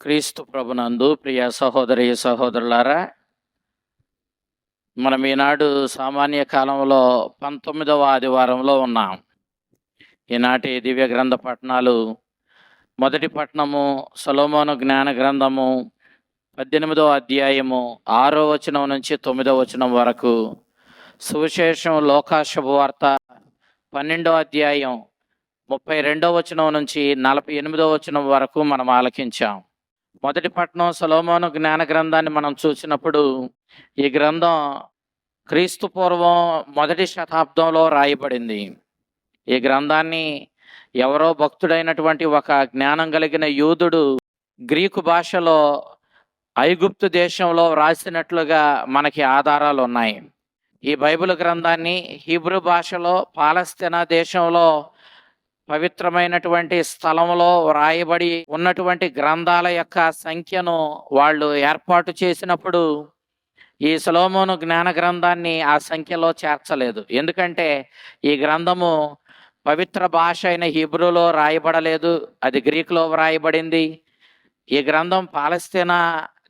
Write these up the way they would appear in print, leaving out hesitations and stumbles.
క్రీస్తు ప్రభునందు ప్రియ సహోదరి సహోదరులారా, మనం ఈనాడు సామాన్య కాలంలో 19వ ఆదివారంలో ఉన్నాం. ఈనాటి దివ్య గ్రంథ పఠనాలు మొదటి పట్టణము సొలొమోను జ్ఞాన గ్రంథము 18వ అధ్యాయము 6వ వచనం నుంచి 9వ వచనం వరకు, సువిశేషం లోకా శుభవార్త 12వ అధ్యాయం 32వ వచనం నుంచి 48వ వచనం వరకు మనం ఆలకించాం. మొదటి పట్టణం సొలొమోను జ్ఞాన గ్రంథాన్ని మనం చూసినప్పుడు, ఈ గ్రంథం క్రీస్తు పూర్వం 1వ శతాబ్దంలో రాయబడింది. ఈ గ్రంథాన్ని ఎవరో భక్తుడైనటువంటి ఒక జ్ఞానం కలిగిన యూదుడు గ్రీకు భాషలో ఐగుప్తు దేశంలో రాసినట్లుగా మనకి ఆధారాలు ఉన్నాయి. ఈ బైబిల్ గ్రంథాన్ని హీబ్రూ భాషలో పాలస్తీనా దేశంలో పవిత్రమైనటువంటి స్థలంలో వ్రాయబడి ఉన్నటువంటి గ్రంథాల యొక్క సంఖ్యను వాళ్ళు ఏర్పాటు చేసినప్పుడు ఈ సొలొమోను జ్ఞాన గ్రంథాన్ని ఆ సంఖ్యలో చేర్చలేదు. ఎందుకంటే ఈ గ్రంథము పవిత్ర భాష అయిన హీబ్రూలో రాయబడలేదు, అది గ్రీకులో వ్రాయబడింది. ఈ గ్రంథం పాలస్తీనా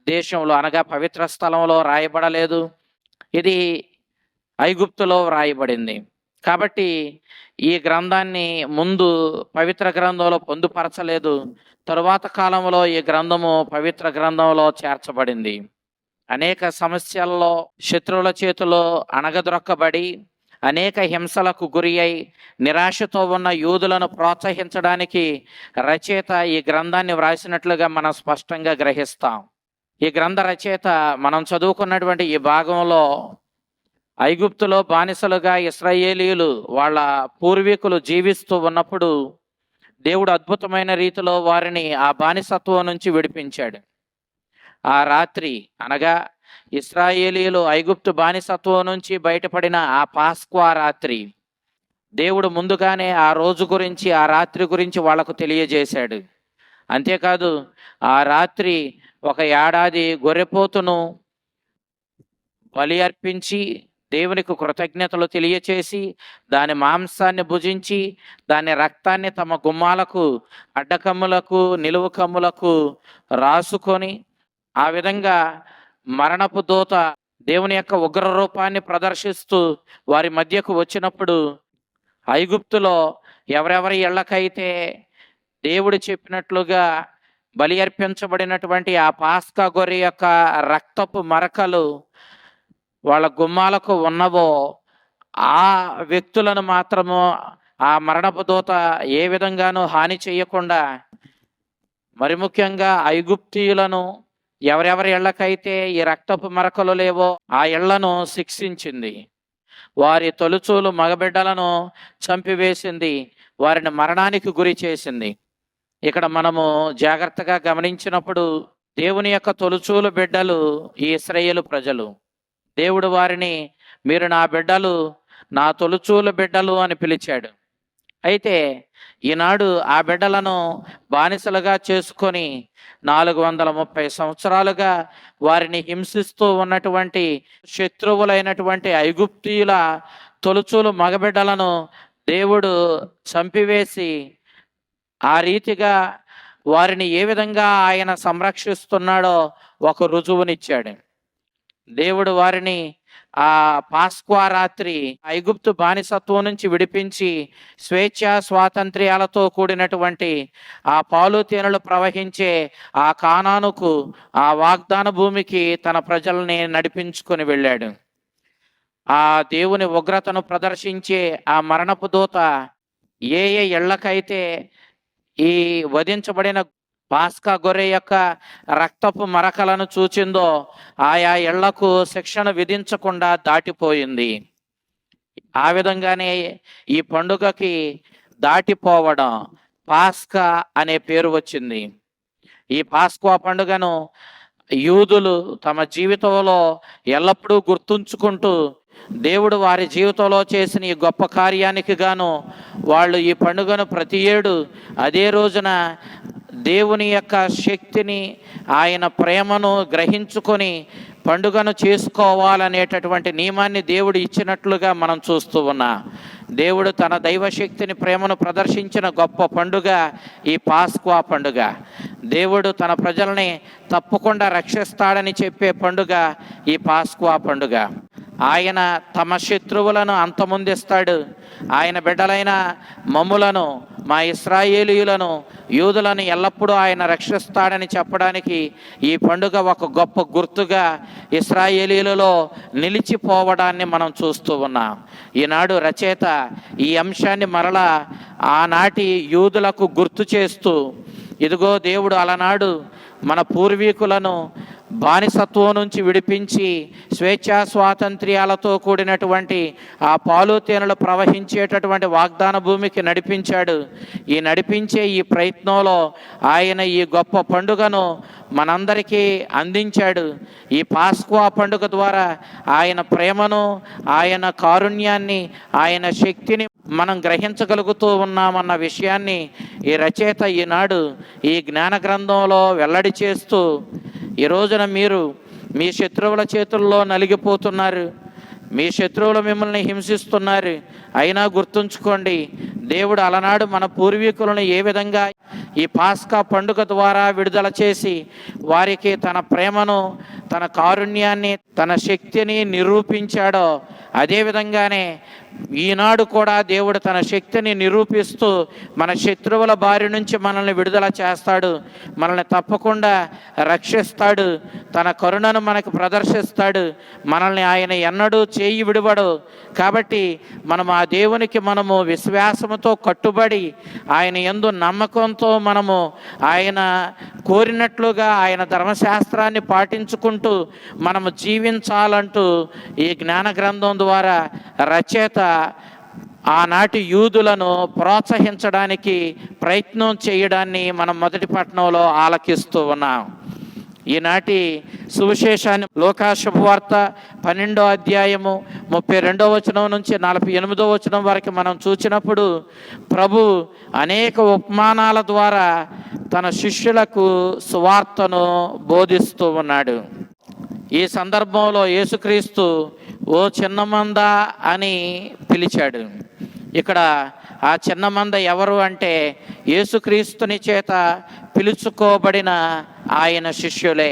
దేశంలో అనగా పవిత్ర స్థలంలో రాయబడలేదు, ఇది ఐగుప్తులో వ్రాయబడింది. కాబట్టి ఈ గ్రంథాన్ని ముందు పవిత్ర గ్రంథంలో పొందుపరచలేదు. తరువాత కాలంలో ఈ గ్రంథము పవిత్ర గ్రంథంలో చేర్చబడింది. అనేక సమస్యల్లో శత్రువుల చేతిలో అణగద్రొక్కబడి అనేక హింసలకు గురి అయి నిరాశతో ఉన్న యూదులను ప్రోత్సహించడానికి రచయిత ఈ గ్రంథాన్ని వ్రాసినట్లుగా మనం స్పష్టంగా గ్రహిస్తాం. ఈ గ్రంథ రచయిత మనం చదువుకున్నటువంటి ఈ భాగంలో ఐగుప్తులో బానిసలుగా ఇశ్రాయేలీయులు వాళ్ళ పూర్వీకులు జీవిస్తూ ఉన్నప్పుడు దేవుడు అద్భుతమైన రీతిలో వారిని ఆ బానిసత్వం నుంచి విడిపించాడు. ఆ రాత్రి అనగా ఇశ్రాయేలీయులు ఐగుప్తు బానిసత్వం నుంచి బయటపడిన ఆ పాస్క్వా రాత్రి దేవుడు ముందుగానే ఆ రోజు గురించి, ఆ రాత్రి గురించి వాళ్లకు తెలియజేశాడు. అంతేకాదు ఆ రాత్రి ఒక ఏడాది గొర్రెపోతును బలి అర్పించి దేవునికి కృతజ్ఞతలు తెలియచేసి దాని మాంసాన్ని భుజించి దాని రక్తాన్ని తమ గుమ్మాలకు, అడ్డకమ్ములకు, నిలువు కమ్ములకు రాసుకొని ఆ విధంగా మరణపు దూత దేవుని యొక్క ఉగ్ర రూపాన్ని ప్రదర్శిస్తూ వారి మధ్యకు వచ్చినప్పుడు ఐగుప్తులో ఎవరెవరి ఇళ్ళకైతే దేవుడు చెప్పినట్లుగా బలి అర్పించబడినటువంటి ఆ పాస్కా గొర్రె యొక్క రక్తపు మరకలు వాళ్ళ గుమ్మాలకు ఉన్నవో ఆ వ్యక్తులను మాత్రము ఆ మరణపు దూత ఏ విధంగానూ హాని చేయకుండా, మరి ముఖ్యంగా ఐగుప్తీయులను ఎవరెవరి ఇళ్లకైతే ఈ రక్తపు మరకలు లేవో ఆ ఇళ్లను శిక్షించింది. వారి తొలుచూలు మగబిడ్డలను చంపివేసింది, వారిని మరణానికి గురి చేసింది. ఇక్కడ మనము జాగ్రత్తగా గమనించినప్పుడు దేవుని యొక్క తొలుచూలు బిడ్డలు ఈ ఇశ్రాయేలు ప్రజలు. దేవుడు వారిని మీరు నా బిడ్డలు, నా తొలుచూలు బిడ్డలు అని పిలిచాడు. అయితే ఈనాడు ఆ బిడ్డలను బానిసలుగా చేసుకొని 430 సంవత్సరాలుగా వారిని హింసిస్తూ ఉన్నటువంటి శత్రువులైనటువంటి ఐగుప్తీయుల తొలుచూలు మగబిడ్డలను దేవుడు చంపివేసి ఆ రీతిగా వారిని ఏ విధంగా ఆయన సంరక్షిస్తున్నాడో ఒక రుజువునిచ్చాడు. దేవుడు వారిని ఆ పాస్క్వా రాత్రి ఐగుప్తు బానిసత్వం నుంచి విడిపించి స్వేచ్ఛ స్వాతంత్ర్యాలతో కూడినటువంటి ఆ పాలు తేనెలు ప్రవహించే ఆ కానానుకు, ఆ వాగ్దాన భూమికి తన ప్రజల్ని నడిపించుకొని వెళ్ళాడు. ఆ దేవుని ఉగ్రతను ప్రదర్శించే ఆ మరణపు దూత ఏ ఏ ఇళ్లకైతే ఈ వధించబడిన పాస్కా గొర్రె యొక్క రక్తపు మరకలను చూచిందో ఆయా ఇళ్లకు శిక్షణ విధించకుండా దాటిపోయింది. ఆ విధంగానే ఈ పండుగకి దాటిపోవడం పాస్కా అనే పేరు వచ్చింది. ఈ పాస్కా పండుగను యూదులు తమ జీవితంలో ఎల్లప్పుడూ గుర్తుంచుకుంటూ దేవుడు వారి జీవితంలో చేసిన ఈ గొప్ప కార్యానికి గాను వాళ్ళు ఈ పండుగను ప్రతి ఏడు అదే రోజున దేవుని యొక్క శక్తిని, ఆయన ప్రేమను గ్రహించుకొని పండుగను చేసుకోవాలనేటటువంటి నియమాన్ని దేవుడు ఇచ్చినట్లుగా మనం చూస్తూ ఉన్నాం. దేవుడు తన దైవశక్తిని, ప్రేమను ప్రదర్శించిన గొప్ప పండుగ ఈ పాస్క్వా పండుగ. దేవుడు తన ప్రజల్ని తప్పకుండా రక్షిస్తాడని చెప్పే పండుగ ఈ పాస్కువా పండుగ. ఆయన తమ శత్రువులను అంతమొందిస్తాడు. ఆయన బిడ్డలైన మమ్ములను, మా ఇశ్రాయేలీయులను, యూదులను ఎల్లప్పుడూ ఆయన రక్షిస్తాడని చెప్పడానికి ఈ పండుగ ఒక గొప్ప గుర్తుగా ఇశ్రాయేలీయులలో నిలిచిపోవడాన్ని మనం చూస్తూ ఉన్నాం. ఈనాడు రచయిత ఈ అంశాన్ని మరలా ఆనాటి యూదులకు గుర్తు చేస్తూ, ఇదిగో దేవుడు అలనాడు మన పూర్వీకులను బానిసత్వం నుంచి విడిపించి స్వేచ్ఛా స్వాతంత్ర్యాలతో కూడినటువంటి ఆ పాలు తేనెలు ప్రవహించేటటువంటి వాగ్దాన భూమికి నడిపించాడు. ఈ నడిపించే ఈ ప్రయత్నంలో ఆయన ఈ గొప్ప పండుగను మనందరికీ అందించాడు. ఈ పాస్కువా పండుగ ద్వారా ఆయన ప్రేమను, ఆయన కారుణ్యాన్ని, ఆయన శక్తిని మనం గ్రహించగలుగుతూ ఉన్నామన్న విషయాన్ని ఈ రచయిత ఈనాడు ఈ జ్ఞాన గ్రంథంలో వెల్లడి చేస్తూ, ఈ రోజున మీరు మీ శత్రువుల చేతుల్లో నలిగిపోతున్నారు, మీ శత్రువులు మిమ్మల్ని హింసిస్తున్నారు, అయినా గుర్తుంచుకోండి, దేవుడు అలనాడు మన పూర్వీకులను ఏ విధంగా ఈ పాస్కా పండుగ ద్వారా విడుదల చేసి వారికి తన ప్రేమను, తన కారుణ్యాన్ని, తన శక్తిని నిరూపించాడో అదేవిధంగానే ఈనాడు కూడా దేవుడు తన శక్తిని నిరూపిస్తూ మన శత్రువుల బారి నుంచి మనల్ని విడుదల చేస్తాడు. మనల్ని తప్పకుండా రక్షిస్తాడు. తన కరుణను మనకు ప్రదర్శిస్తాడు. మనల్ని ఆయన ఎన్నడూ చేయి విడువడు. కాబట్టి మనం ఆ దేవునికి మనము విశ్వాసముతో కట్టుబడి ఆయన యందు నమ్మకంతో మనము ఆయన కోరినట్లుగా ఆయన ధర్మశాస్త్రాన్ని పాటించుకుంటూ మనము జీవించాలంటూ ఈ జ్ఞాన గ్రంథం ద్వారా రచయిత ఆనాటి యూదులను ప్రోత్సహించడానికి ప్రయత్నం చేయడాన్ని మనం మొదటి పట్టణంలో ఆలకిస్తూ ఉన్నాం. ఈనాటి సువిశేషాన్ని లూకా శుభవార్త 12వ అధ్యాయము 32వ వచనం నుంచి 48వ వచనం వరకు మనం చూసినప్పుడు ప్రభు అనేక ఉపమానాల ద్వారా తన శిష్యులకు సువార్తను బోధిస్తూ ఉన్నాడు. ఈ సందర్భంలో యేసుక్రీస్తు ఓ చిన్న మంద అని పిలిచాడు. ఇక్కడ ఆ చిన్న మంద ఎవరు అంటే యేసుక్రీస్తుని చేత పిలుచుకోబడిన ఆయన శిష్యులే.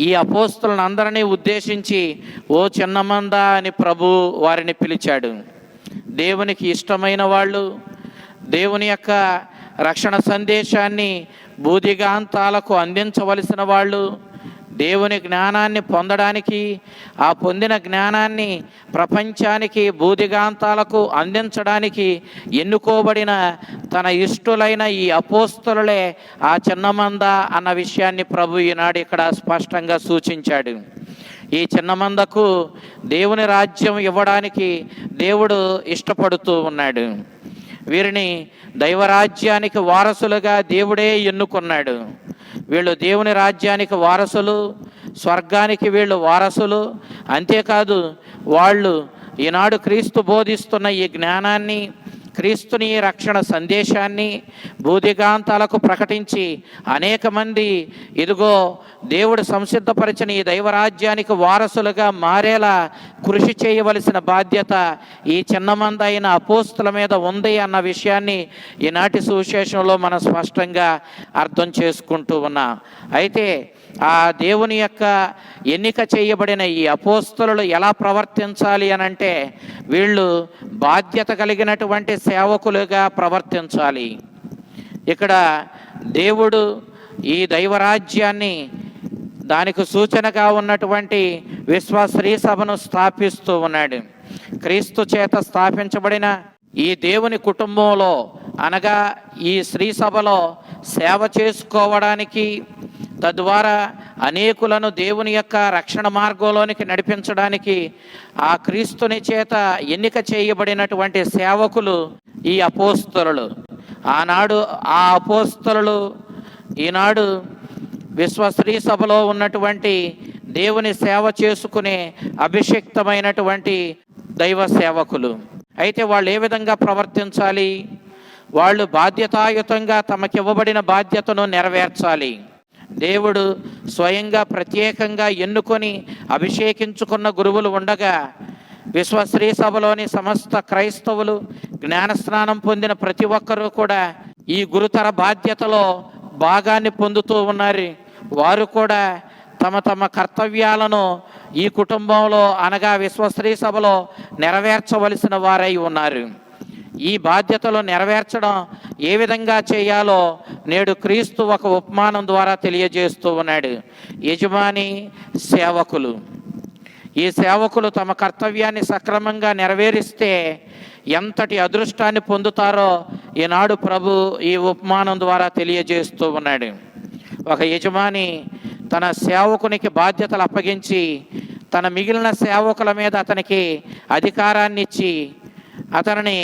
ఈ అపోస్తులను అందరినీ ఉద్దేశించి ఓ చిన్న మంద అని ప్రభు వారిని పిలిచాడు. దేవునికి ఇష్టమైన వాళ్ళు, దేవుని యొక్క రక్షణ సందేశాన్ని బూదిగాంతాలకు అందించవలసిన వాళ్ళు, దేవుని జ్ఞానాన్ని పొందడానికి, ఆ పొందిన జ్ఞానాన్ని ప్రపంచానికి బూదిగాంతాలకు అందించడానికి ఎన్నుకోబడిన తన ఇష్టులైన ఈ అపోస్తలులే ఆ చిన్న మంద అన్న విషయాన్ని ప్రభు ఈనాడు ఇక్కడ స్పష్టంగా సూచించాడు. ఈ చిన్న మందకు దేవుని రాజ్యం ఇవ్వడానికి దేవుడు ఇష్టపడుతూ ఉన్నాడు. వీరిని దైవరాజ్యానికి వారసులుగా దేవుడే ఎన్నుకున్నాడు. వీళ్ళు దేవుని రాజ్యానికి వారసులు, స్వర్గానికి వీళ్ళు వారసులు. అంతేకాదు వాళ్ళు ఈనాడు క్రీస్తు బోధిస్తున్న ఈ జ్ఞానాన్ని, క్రీస్తుని రక్షణ సందేశాన్ని బూదిగాంతాలకు ప్రకటించి అనేక మంది ఇదిగో దేవుడు సంసిద్ధపరిచిన ఈ దైవరాజ్యానికి వారసులుగా మారేలా కృషి చేయవలసిన బాధ్యత ఈ చిన్నమంద అయిన అపోస్తుల మీద ఉంది అన్న విషయాన్ని ఈనాటి సువిశేషంలో మనం స్పష్టంగా అర్థం చేసుకుంటూ ఉన్నాం. అయితే ఆ దేవుని యొక్క ఎన్నిక చేయబడిన ఈ అపోస్తలులు ఎలా ప్రవర్తించాలి అనంటే వీళ్ళు బాధ్యత కలిగినటువంటి సేవకులుగా ప్రవర్తించాలి. ఇక్కడ దేవుడు ఈ దైవరాజ్యాన్ని, దానికి సూచనగా ఉన్నటువంటి విశ్వశ్రీ సభను స్థాపిస్తూ ఉన్నాడు. క్రీస్తు చేత స్థాపించబడిన ఈ దేవుని కుటుంబంలో అనగా ఈ శ్రీ సభలో సేవ చేసుకోవడానికి, తద్వారా అనేకులను దేవుని యొక్క రక్షణ మార్గంలోనికి నడిపించడానికి ఆ క్రీస్తుని చేత ఎన్నిక చేయబడినటువంటి సేవకులు ఈ అపోస్తలులు. ఆనాడు ఆ అపోస్తలులు ఈనాడు విశ్వశ్రీ సభలో ఉన్నటువంటి దేవుని సేవ చేసుకునే అభిషిక్తమైనటువంటి దైవ సేవకులు. అయితే వాళ్ళు ఏ విధంగా ప్రవర్తించాలి? వాళ్ళు బాధ్యతాయుతంగా తమకివ్వబడిన బాధ్యతను నెరవేర్చాలి. దేవుడు స్వయంగా ప్రత్యేకంగా ఎన్నుకొని అభిషేకించుకున్న గురువులు ఉండగా విశ్వశ్రీ సభలోని సమస్త క్రైస్తవులు, జ్ఞానస్నానం పొందిన ప్రతి ఒక్కరూ కూడా ఈ గురుతర బాధ్యతలో భాగాన్ని పొందుతూ ఉన్నారు. వారు కూడా తమ తమ కర్తవ్యాలను ఈ కుటుంబంలో అనగా విశ్వస్త్రీ సభలో నెరవేర్చవలసిన వారై ఉన్నారు. ఈ బాధ్యతలు నెరవేర్చడం ఏ విధంగా చేయాలో నేడు క్రీస్తు ఒక ఉపమానం ద్వారా తెలియజేస్తూ ఉన్నాడు. యజమాని, సేవకులు. ఈ సేవకులు తమ కర్తవ్యాన్ని సక్రమంగా నెరవేరిస్తే ఎంతటి అదృష్టాన్ని పొందుతారో ఈనాడు ప్రభు ఈ ఉపమానం ద్వారా తెలియజేస్తూ ఉన్నాడు. ఒక యజమాని తన సేవకునికి బాధ్యతలు అప్పగించి తన మిగిలిన సేవకుల మీద అతనికి అధికారాన్ని ఇచ్చి అతనిని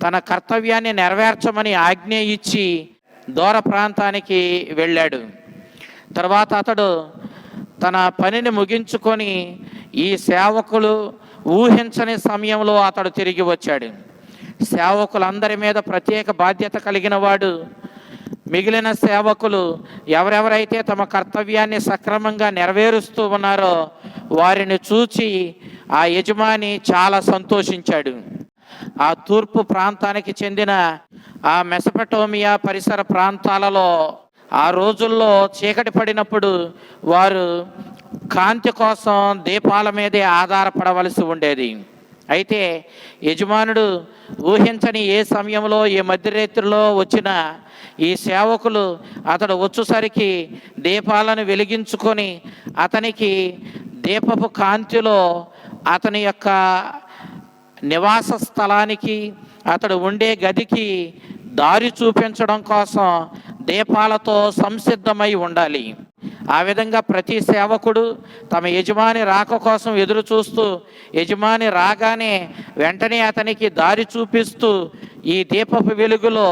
తన కర్తవ్యాన్ని నెరవేర్చమని ఆజ్ఞ ఇచ్చి దూర ప్రాంతానికి వెళ్ళాడు. తర్వాత అతడు తన పనిని ముగించుకొని ఈ సేవకులు ఊహించని సమయంలో అతడు తిరిగి వచ్చాడు. సేవకులందరి మీద ప్రత్యేక బాధ్యత కలిగిన వాడు. మిగిలిన సేవకులు ఎవరెవరైతే తమ కర్తవ్యాన్ని సక్రమంగా నెరవేరుస్తూ ఉన్నారో వారిని చూచి ఆ యజమాని చాలా సంతోషించాడు. ఆ తూర్పు ప్రాంతానికి చెందిన ఆ మెసపటోమియా పరిసర ప్రాంతాలలో ఆ రోజుల్లో చీకటి పడినప్పుడు వారు కాంతి కోసం దీపాల మీదే ఆధారపడవలసి ఉండేది. అయితే యజమానుడు ఊహించని ఏ సమయంలో ఏ మధ్యరాత్రిలో వచ్చిన ఈ సేవకులు అతడు వచ్చేసరికి దీపాలను వెలిగించుకొని అతనికి దీపపు కాంతిలో అతని యొక్క నివాస స్థలానికి అతడు ఉండే గదికి దారి చూపించడం కోసం దీపాలతో సంసిద్ధమై ఉండాలి. ఆ విధంగా ప్రతి సేవకుడు తమ యజమాని రాక కోసం ఎదురు చూస్తూ యజమాని రాగానే వెంటనే అతనికి దారి చూపిస్తూ ఈ దీపపు వెలుగులో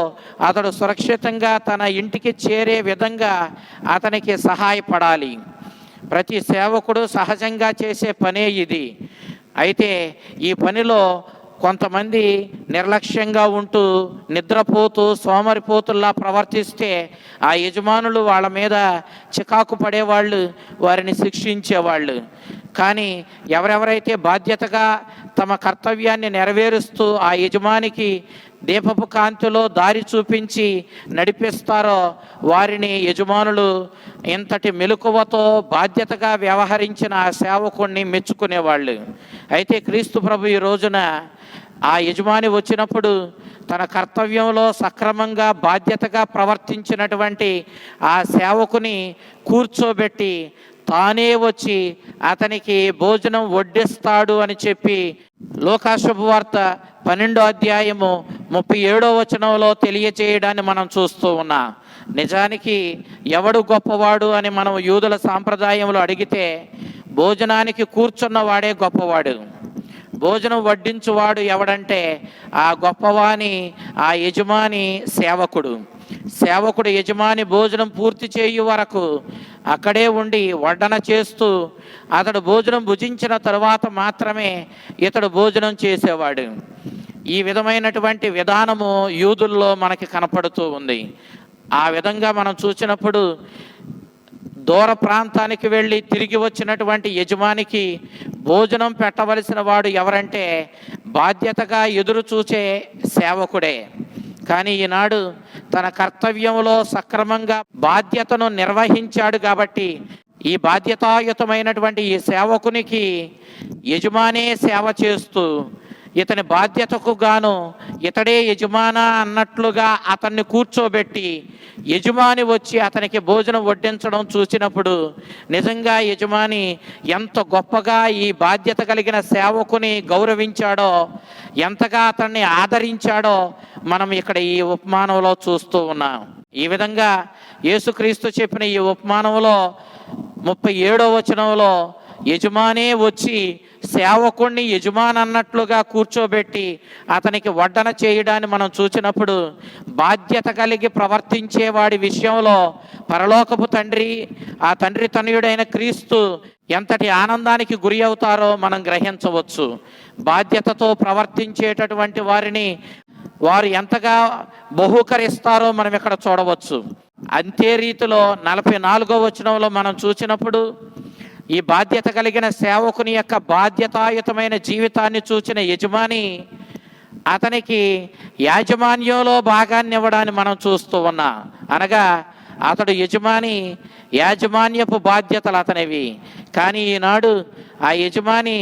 అతడు సురక్షితంగా తన ఇంటికి చేరే విధంగా అతనికి సహాయపడాలి. ప్రతి సేవకుడు సహజంగా చేసే పనే ఇది. అయితే ఈ పనిలో కొంతమంది నిర్లక్ష్యంగా ఉంటూ నిద్రపోతూ సోమరిపోతుల్లా ప్రవర్తిస్తే ఆ యజమానులు వాళ్ళ మీద చికాకు పడేవాళ్ళు, వారిని శిక్షించేవాళ్ళు. కానీ ఎవరెవరైతే బాధ్యతగా తమ కర్తవ్యాన్ని నెరవేరుస్తూ ఆ యజమానికి దీపపు కాంతిలో దారి చూపించి నడిపిస్తారో వారిని యజమానులు ఇంతటి మెలకువతో బాధ్యతగా వ్యవహరించిన ఆ సేవకుణ్ణి మెచ్చుకునేవాళ్ళు. అయితే క్రీస్తు ప్రభు ఈ రోజున ఆ యజమాని వచ్చినప్పుడు తన కర్తవ్యంలో సక్రమంగా బాధ్యతగా ప్రవర్తించినటువంటి ఆ సేవకుని కూర్చోబెట్టి తానే వచ్చి అతనికి భోజనం వడ్డిస్తాడు అని చెప్పి లూకా శుభవార్త 12వ అధ్యాయము 37వ వచనంలో తెలియచేయడాన్ని మనం చూస్తూ ఉన్నాం. నిజానికి ఎవడు గొప్పవాడు అని మనం యూదుల సాంప్రదాయంలో అడిగితే భోజనానికి కూర్చున్న వాడే గొప్పవాడు. భోజనం వడ్డించువాడు ఎవడంటే ఆ గొప్పవాని ఆ యజమాని సేవకుడు. సేవకుడు యజమాని భోజనం పూర్తి చేయు వరకు అక్కడే ఉండి వడ్డన చేస్తూ అతడు భోజనం భుజించిన తరువాత మాత్రమే ఇతడు భోజనం చేసేవాడు. ఈ విధమైనటువంటి విధానము యూదుల్లో మనకి కనపడుతూ ఉంది. ఆ విధంగా మనం చూసినప్పుడు దూర ప్రాంతానికి వెళ్ళి తిరిగి వచ్చినటువంటి యజమానికి భోజనం పెట్టవలసిన వాడు ఎవరంటే బాధ్యతగా ఎదురు చూసే సేవకుడే. కానీ ఈనాడు తన కర్తవ్యంలో సక్రమంగా బాధ్యతను నిర్వహించాడు కాబట్టి ఈ బాధ్యతాయుతమైనటువంటి ఈ సేవకునికి యజమానే సేవ చేస్తూ ఇతని బాధ్యతకు గాను ఇతడే యజమానా అన్నట్లుగా అతన్ని కూర్చోబెట్టి యజమాని వచ్చి అతనికి భోజనం వడ్డించడం చూసినప్పుడు నిజంగా యజమాని ఎంత గొప్పగా ఈ బాధ్యత కలిగిన సేవకుని గౌరవించాడో, ఎంతగా అతన్ని ఆదరించాడో మనం ఇక్కడ ఈ ఉపమానంలో చూస్తూ ఉన్నాం. ఈ విధంగా యేసుక్రీస్తు చెప్పిన ఈ ఉపమానంలో 37వ వచనంలో యజమానే వచ్చి సేవకుణ్ణి యజమాని అన్నట్లుగా కూర్చోబెట్టి అతనికి వడ్డన చేయడాన్ని మనం చూసినప్పుడు బాధ్యత కలిగి ప్రవర్తించేవాడి విషయంలో పరలోకపు తండ్రి, ఆ తండ్రి తనయుడైన క్రీస్తు ఎంతటి ఆనందానికి గురి అవుతారో మనం గ్రహించవచ్చు. బాధ్యతతో ప్రవర్తించేటటువంటి వారిని వారు ఎంతగా బహూకరిస్తారో మనం ఇక్కడ చూడవచ్చు. అంతే రీతిలో 44వ వచనంలో మనం చూసినప్పుడు ఈ బాధ్యత కలిగిన సేవకుని యొక్క బాధ్యతాయుతమైన జీవితాన్ని చూసిన యజమాని అతనికి యాజమాన్యంలో భాగాన్ని ఇవ్వడాన్ని మనం చూస్తూ ఉన్నాం. అనగా అతడు యాజమాన్యపు బాధ్యతలు అతనివి. కానీ ఈనాడు ఆ యజమాని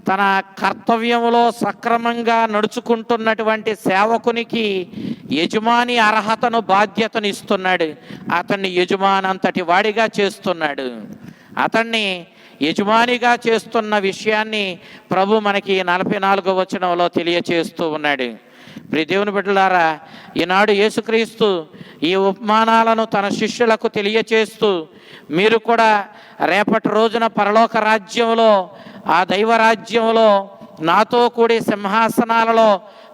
తన కర్తవ్యంలో సక్రమంగా నడుచుకుంటున్నటువంటి సేవకునికి యజమాని అర్హతను బాధ్యతను ఇస్తున్నాడు. అతన్ని యజమానంతటి వాడిగా చేస్తున్నాడు. అతన్ని యజమానిగా చేస్తున్న విషయాన్ని ప్రభు మనకి 44వ వచనంలో తెలియచేస్తూ ఉన్నాడు. ప్రియ దేవుని బిడ్డలారా, ఈనాడు యేసుక్రీస్తు ఈ ఉపమానాలను తన శిష్యులకు తెలియచేస్తూ, మీరు కూడా రేపటి రోజున పరలోక రాజ్యంలో, ఆ దైవరాజ్యంలో నాతో కూడి సింహాసనాలలో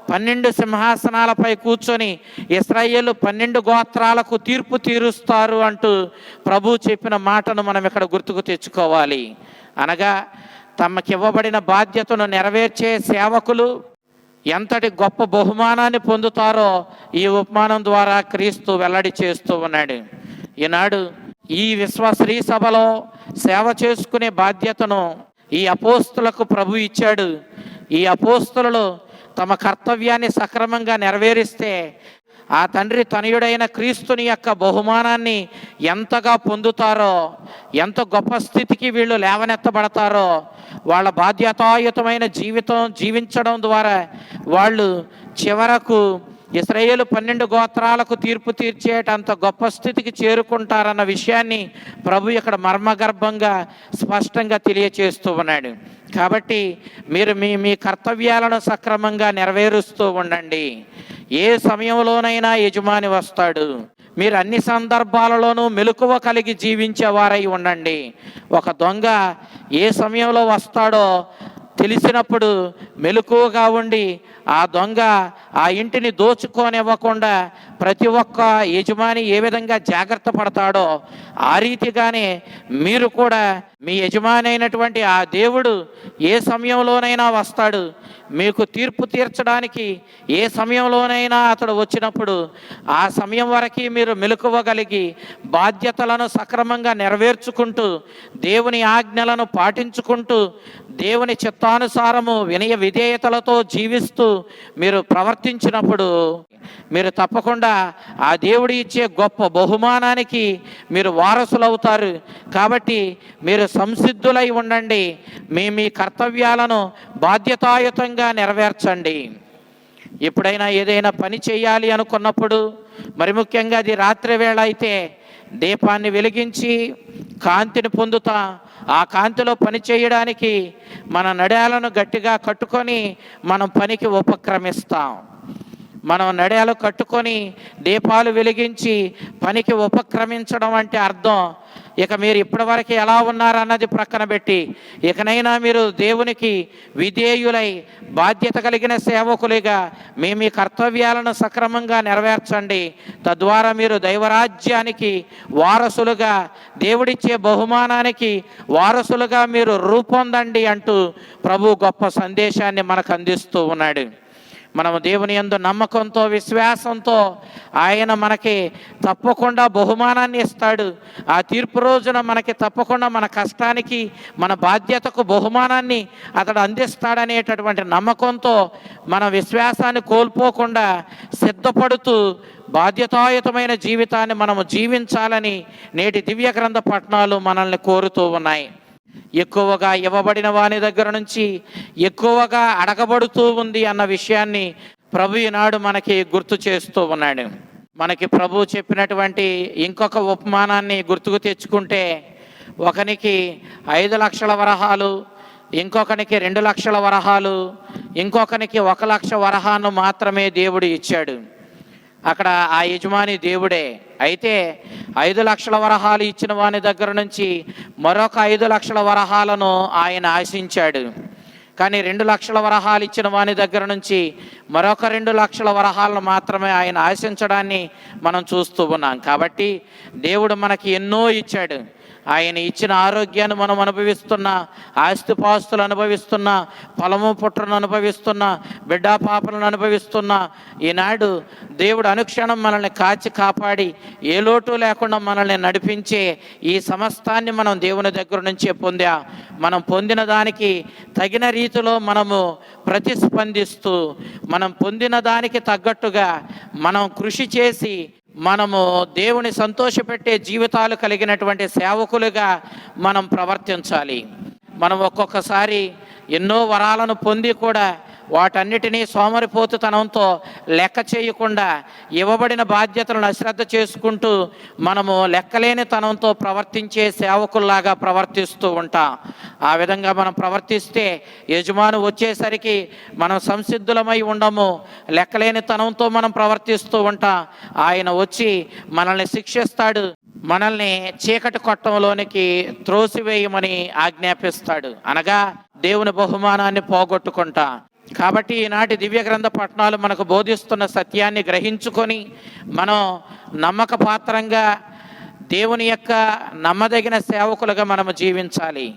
12 సింహాసనాలపై కూర్చొని ఇశ్రాయేలు 12 గోత్రాలకు తీర్పు తీరుస్తారు అంటూ ప్రభు చెప్పిన మాటను మనం ఇక్కడ గుర్తుకు తెచ్చుకోవాలి. అనగా తమకివ్వబడిన బాధ్యతను నెరవేర్చే సేవకులు ఎంతటి గొప్ప బహుమానాన్ని పొందుతారో ఈ ఉపమానం ద్వారా క్రీస్తు వెల్లడి చేస్తూ ఉన్నాడు. ఈనాడు ఈ విశ్వశ్రీ సభలో సేవ చేసుకునే బాధ్యతను ఈ అపోస్తులకు ప్రభు ఇచ్చాడు. ఈ అపోస్తులు తమ కర్తవ్యాన్ని సక్రమంగా నెరవేరిస్తే ఆ తండ్రి తనయుడైన క్రీస్తుని యొక్క బహుమానాన్ని ఎంతగా పొందుతారో, ఎంత గొప్ప స్థితికి వీళ్ళు లేవనెత్తబడతారో, వాళ్ళ బాధ్యతాయుతమైన జీవితం జీవించడం ద్వారా వాళ్ళు చివరకు ఇశ్రాయేలు 12 గోత్రాలకు తీర్పు తీర్చేటంత గొప్ప స్థితికి చేరుకుంటారన్న విషయాన్ని ప్రభు ఇక్కడ మర్మగర్భంగా స్పష్టంగా తెలియచేస్తూ ఉన్నాడు. కాబట్టి మీరు మీ కర్తవ్యాలను సక్రమంగా నెరవేరుస్తూ ఉండండి. ఏ సమయంలోనైనా యజమాని వస్తాడు. మీరు అన్ని సందర్భాలలోనూ మెలకువ కలిగి జీవించేవారై ఉండండి. ఒక దొంగ ఏ సమయంలో వస్తాడో తెలిసినప్పుడు మెలకువగా ఉండి ఆ దొంగ ఆ ఇంటిని దోచుకోనివ్వకుండా ప్రతి ఒక్క యజమాని ఏ విధంగా జాగ్రత్త పడతాడో ఆ రీతిగానే మీరు కూడా మీ యజమాని అయినటువంటి ఆ దేవుడు ఏ సమయంలోనైనా వస్తాడు. మీకు తీర్పు తీర్చడానికి ఏ సమయంలోనైనా అతడు వచ్చినప్పుడు ఆ సమయం వరకు మీరు మెలకువగలిగి బాధ్యతలను సక్రమంగా నెరవేర్చుకుంటూ దేవుని ఆజ్ఞలను పాటించుకుంటూ దేవుని చిత్తానుసారము వినయ విధేయతలతో జీవిస్తూ మీరు ప్రవర్తించినప్పుడు మీరు తప్పకుండా ఆ దేవుడు ఇచ్చే గొప్ప బహుమానానికి మీరు వారసులవుతారు. కాబట్టి మీరు సంసిద్ధులై ఉండండి. మీ కర్తవ్యాలను బాధ్యతాయుతంగా నెరవేర్చండి. ఎప్పుడైనా ఏదైనా పని చేయాలి అనుకున్నప్పుడు, మరి ముఖ్యంగా అది రాత్రి వేళ అయితే దీపాన్ని వెలిగించి కాంతిని పొందుతా ఆ కాంతిలో పని చేయడానికి మన నడాలను గట్టిగా కట్టుకొని మనం పనికి ఉపక్రమిస్తాం. మనం నడాలు కట్టుకొని దీపాలు వెలిగించి పనికి ఉపక్రమించడం అంటే అర్థం, ఇక మీరు ఇప్పటివరకు ఎలా ఉన్నారన్నది ప్రక్కన పెట్టి ఇకనైనా మీరు దేవునికి విధేయులై బాధ్యత కలిగిన సేవకులుగా మీ కర్తవ్యాలను సక్రమంగా నెరవేర్చండి. తద్వారా మీరు దైవరాజ్యానికి వారసులుగా, దేవుడిచ్చే బహుమానానికి వారసులుగా మీరు రూపొందండి అంటూ ప్రభు గొప్ప సందేశాన్ని మనకు అందిస్తూ ఉన్నాడు. మనము దేవుని యందు నమ్మకంతో, విశ్వాసంతో ఆయన మనకి తప్పకుండా బహుమానాన్ని ఇస్తాడు. ఆ తీర్పు రోజున మనకి తప్పకుండా మన కష్టానికి, మన బాధ్యతకు బహుమానాన్ని అతడు అందిస్తాడనేటటువంటి నమ్మకంతో మన విశ్వాసాన్ని కోల్పోకుండా సిద్ధపడుతూ బాధ్యతాయుతమైన జీవితాన్ని మనము జీవించాలని నేటి దివ్య గ్రంథ పఠనాలు మనల్ని కోరుతూ ఉన్నాయి. ఎక్కువగా ఇవ్వబడిన వాని దగ్గర నుంచి ఎక్కువగా అడగబడుతూ ఉంది అన్న విషయాన్ని ప్రభు ఈనాడు మనకి గుర్తు చేస్తూ ఉన్నాడు. మనకి ప్రభు చెప్పినటువంటి ఇంకొక ఉపమానాన్ని గుర్తుకు తెచ్చుకుంటే, ఒకనికి 5 లక్షల వరహాలు, ఇంకొకనికి 2 లక్షల వరహాలు, ఇంకొకనికి 1 లక్ష వరహాను మాత్రమే దేవుడు ఇచ్చాడు. అక్కడ ఆ యజమాని దేవుడే. అయితే 5 లక్షల వరహాలు ఇచ్చిన వాని దగ్గర నుంచి మరొక 5 లక్షల వరహాలను ఆయన ఆశించాడు. కానీ 2 లక్షల వరహాలు ఇచ్చిన వాని దగ్గర నుంచి మరొక 2 లక్షల వరహాలను మాత్రమే ఆయన ఆశించడాన్ని మనం చూస్తూ ఉన్నాం. కాబట్టి దేవుడు మనకి ఎన్నో ఇచ్చాడు. ఆయన ఇచ్చిన ఆరోగ్యాన్ని మనం అనుభవిస్తున్నా, ఆస్తిపాస్తులు అనుభవిస్తున్నా, పొలము పుట్రను అనుభవిస్తున్నా, బిడ్డా పాపలను అనుభవిస్తున్నా, ఈనాడు దేవుడు అనుక్షణం మనల్ని కాచి కాపాడి ఏ లోటు లేకుండా మనల్ని నడిపించే ఈ సమస్తాన్ని మనం దేవుని దగ్గర నుంచే పొందా. మనం పొందిన దానికి తగిన రీతిలో మనము ప్రతిస్పందిస్తూ, మనం పొందిన దానికి తగ్గట్టుగా మనం కృషి చేసి మనము దేవుని సంతోషపెట్టే జీవితాలు కలిగినటువంటి సేవకులుగా మనం ప్రవర్తించాలి. మనం ఒక్కొక్కసారి ఎన్నో వరాలను పొంది కూడా వాటన్నిటినీ సోమరిపోతుతనంతో లెక్క చేయకుండా ఇవ్వబడిన బాధ్యతలను అశ్రద్ధ చేసుకుంటూ మనము లెక్కలేని తనంతో ప్రవర్తించే సేవకుల్లాగా ప్రవర్తిస్తూ ఉంటాం. ఆ విధంగా మనం ప్రవర్తిస్తే యజమాని వచ్చేసరికి మనం సంసిద్ధులమై ఉండము. లెక్కలేని తనంతో మనం ప్రవర్తిస్తూ ఉంటాం. ఆయన వచ్చి మనల్ని శిక్షిస్తాడు, మనల్ని చీకటి కొట్టంలోనికి త్రోసివేయమని ఆజ్ఞాపిస్తాడు. అనగా దేవుని బహుమానాన్ని పోగొట్టుకుంటా. కాబట్టి ఈనాటి దివ్య గ్రంథ పఠనాలు మనకు బోధిస్తున్న సత్యాన్ని గ్రహించుకొని మనం నమ్మక పాత్రంగా దేవుని యొక్క నమ్మదగిన సేవకులుగా మనము జీవించాలి.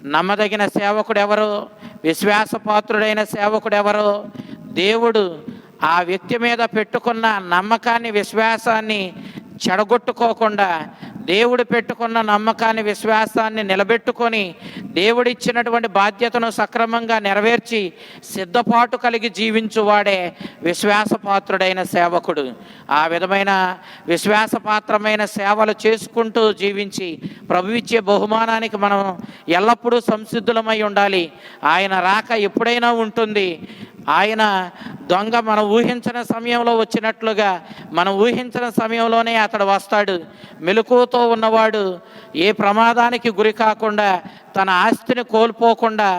నమ్మదగిన సేవకుడు ఎవరు? విశ్వాసపాత్రుడైన సేవకుడు ఎవరు? దేవుడు ఆ వ్యక్తి మీద పెట్టుకున్న నమ్మకాన్ని, విశ్వాసాన్ని చెడగొట్టుకోకుండా దేవుడు పెట్టుకున్న నమ్మకాన్ని, విశ్వాసాన్ని నిలబెట్టుకొని దేవుడిచ్చినటువంటి బాధ్యతను సక్రమంగా నెరవేర్చి సిద్ధపాటు కలిగి జీవించువాడే విశ్వాసపాత్రుడైన సేవకుడు. ఆ విధమైన విశ్వాసపాత్రమైన సేవలు చేసుకుంటూ జీవించి ప్రభు ఇచ్చే బహుమానానికి మనం ఎల్లప్పుడూ సంసిద్ధులమై ఉండాలి. ఆయన రాక ఎప్పుడైనా ఉంటుంది. ఆయన దొంగ మనం ఊహించిన సమయంలో వచ్చినట్లుగా మనం ఊహించిన సమయంలోనే అతడు వస్తాడు. మెలకువతో ఉన్నవాడు ఏ ప్రమాదానికి గురి కాకుండా, తన ఆస్తిని కోల్పోకుండా,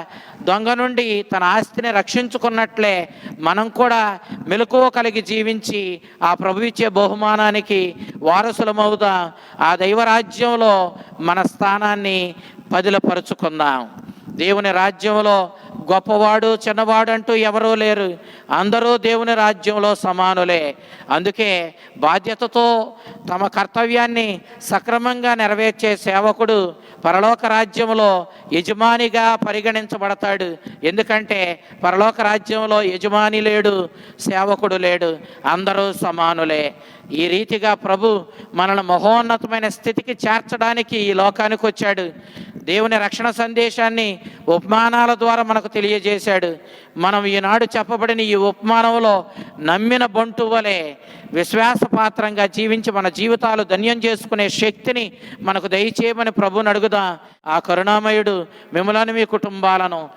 దొంగ నుండి తన ఆస్తిని రక్షించుకున్నట్లే మనం కూడా మెలకువ కలిగి జీవించి ఆ ప్రభు ఇచ్చే బహుమానానికి వారసులమవుదాం. ఆ దైవరాజ్యంలో మన స్థానాన్ని పదిలపరుచుకుందాం. దేవుని రాజ్యంలో గొప్పవాడు చిన్నవాడు అంటూ ఎవరూ లేరు. అందరూ దేవుని రాజ్యంలో సమానులే. అందుకే బాధ్యతతో తమ కర్తవ్యాన్ని సక్రమంగా నెరవేర్చే సేవకుడు పరలోక రాజ్యంలో యజమానిగా పరిగణించబడతాడు. ఎందుకంటే పరలోక రాజ్యంలో యజమాని లేడు, సేవకుడు లేడు, అందరూ సమానులే. ఈ రీతిగా ప్రభు మనల్ని మహోన్నతమైన స్థితికి చేర్చడానికి ఈ లోకానికి వచ్చాడు. దేవుని రక్షణ సందేశాన్ని ఉపమానాల ద్వారా మనకు తెలియజేశాడు. మనం ఈనాడు చెప్పబడిన ఈ ఉపమానంలో నమ్మిన బంటు వలె విశ్వాసపాత్రంగా జీవించి మన జీవితాలు ధన్యం చేసుకునే శక్తిని మనకు దయచేయమని ప్రభువుని అడుగుదాం. ఆ కరుణామయుడు మిమ్మలను, మీ కుటుంబాలను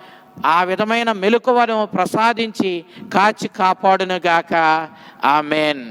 ఆ విధమైన మెలకువను ప్రసాదించి కాచి కాపాడునుగాక. ఆమెన్.